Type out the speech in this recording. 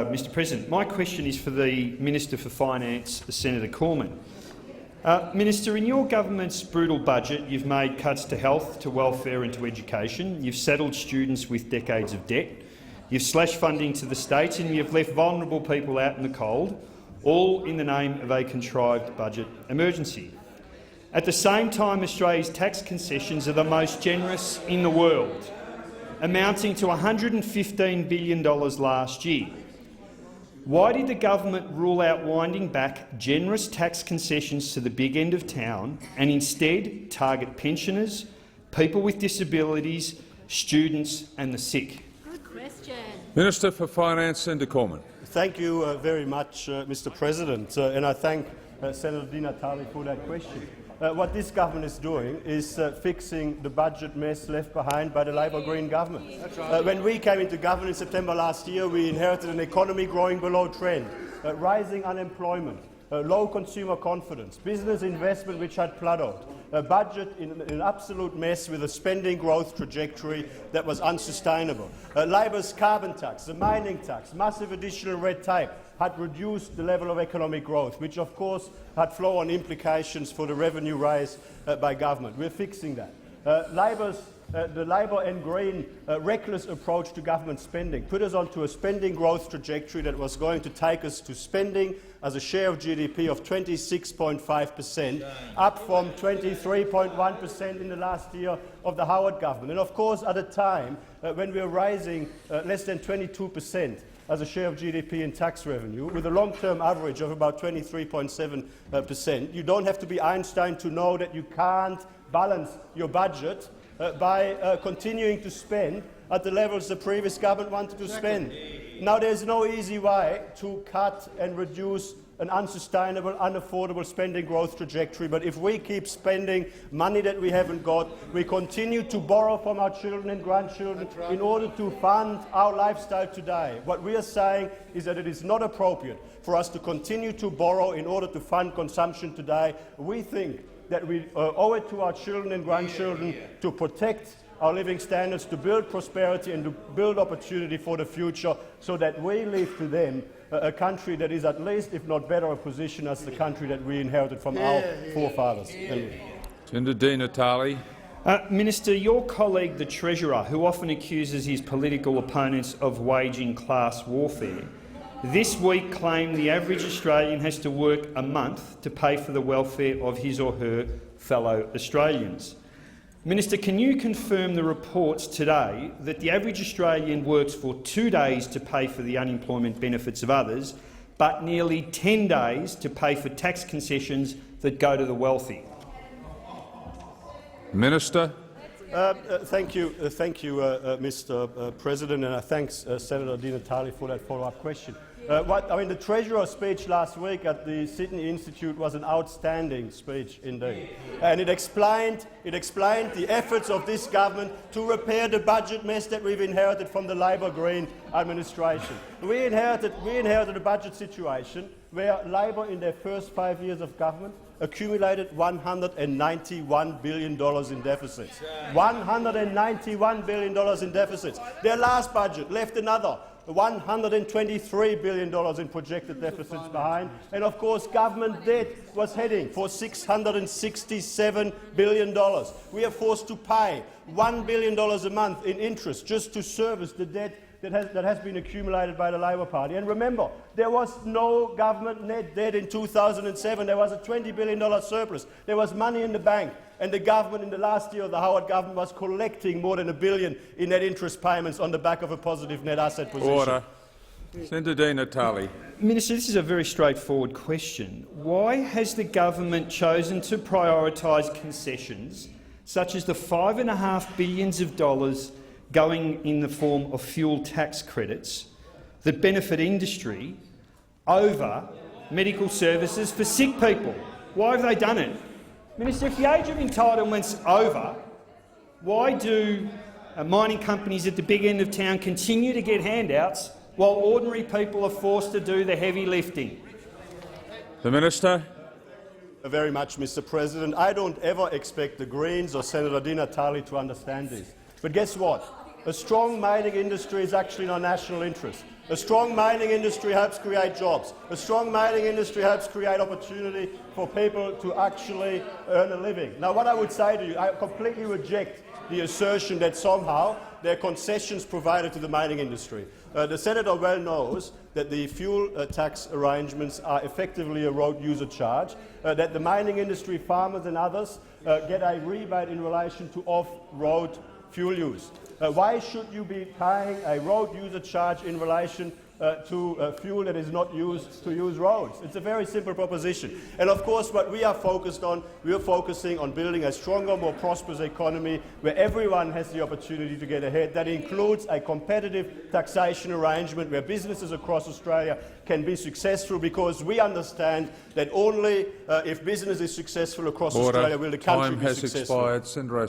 Mr President, my question is for the Minister for Finance, Senator Cormann. Minister, in your government's brutal budget, you've made cuts to health, to welfare and to education. You've saddled students with decades of debt. You've slashed funding to the states and you've left vulnerable people out in the cold, all in the name of a contrived budget emergency. At the same time, Australia's tax concessions are the most generous in the world, amounting to $115 billion last year. Why did the government rule out winding back generous tax concessions to the big end of town and instead target pensioners, people with disabilities, students and the sick? Good question. Minister for Finance, Senator Cormann. Thank you very much, Mr President, and I thank Senator Di Natale for that question. What this government is doing is fixing the budget mess left behind by the Labor Green government. When we came into government in September last year, we inherited an economy growing below trend, rising unemployment, low consumer confidence, business investment which had plateaued, a budget in an absolute mess with a spending growth trajectory that was unsustainable. Labor's carbon tax, the mining tax, massive additional red tape had reduced the level of economic growth, which of course had flow-on implications for the revenue raised by government. We're fixing that. The Labor and Green reckless approach to government spending put us onto a spending growth trajectory that was going to take us to spending as a share of GDP of 26.5%, up from 23.1% in the last year of the Howard government. And of course, at a time when we were rising less than 22% as a share of GDP in tax revenue, with a long-term average of about 23.7%. You don't have to be Einstein to know that you can't balance your budget by continuing to spend at the levels the previous government wanted to spend. Now, there's no easy way to cut and reduce an unsustainable, unaffordable spending growth trajectory, but if we keep spending money that we haven't got, we continue to borrow from our children and grandchildren in order to fund our lifestyle today. What we are saying is that it is not appropriate for us to continue to borrow in order to fund consumption today. We think that we owe it to our children and grandchildren to protect our living standards, to build prosperity and to build opportunity for the future so that we leave to them a country that is at least, if not better, a position as the country that we inherited from our forefathers. Senator Di Natale. Minister, your colleague, the Treasurer, who often accuses his political opponents of waging class warfare, this week claimed the average Australian has to work a month to pay for the welfare of his or her fellow Australians. Minister, can you confirm the reports today that the average Australian works for 2 days to pay for the unemployment benefits of others, but nearly 10 days to pay for tax concessions that go to the wealthy? Minister. Thank you, Mr. President, and I thank Senator Di Natale for that follow-up question. The Treasurer's speech last week at the Sydney Institute was an outstanding speech indeed, and it explained the efforts of this government to repair the budget mess that we've inherited from the Labor Green administration. We inherited a budget situation where Labor, in their first 5 years of government, accumulated $191 billion in deficits. $191 billion in deficits. Their last budget left another $123 billion in projected deficits behind, and of course government debt was heading for $667 billion. We are forced to pay $1 billion a month in interest just to service the debt that has been accumulated by the Labor Party. And remember, there was no government net debt in 2007. There was a $20 billion surplus. There was money in the bank. And the government in the last year of the Howard government was collecting more than $1 billion in net interest payments on the back of a positive net asset position. Order. Senator Di Natale. Minister, this is a very straightforward question. Why has the government chosen to prioritise concessions such as the $5.5 billion going in the form of fuel tax credits that benefit industry over medical services for sick people? Why have they done it? Minister, if the age of entitlement's over, why do mining companies at the big end of town continue to get handouts while ordinary people are forced to do the heavy lifting? The Minister. Very much, Mr. President. I don't ever expect the Greens or Senator Di Natale to understand this. But guess what? A strong mining industry is actually in our national interest. A strong mining industry helps create jobs. A strong mining industry helps create opportunity for people to actually earn a living. Now, what I would say to you, I completely reject the assertion that somehow there are concessions provided to the mining industry. The Senator well knows that the fuel tax arrangements are effectively a road user charge, that the mining industry, farmers and others get a rebate in relation to off-road fuel use. Why should you be paying a road user charge in relation to fuel that is not used to use roads? It's a very simple proposition. And of course what we are focused on, we are focusing on building a stronger, more prosperous economy where everyone has the opportunity to get ahead. That includes a competitive taxation arrangement where businesses across Australia can be successful, because we understand that only if business is successful across Australia will the country Time be has successful. expired. Senator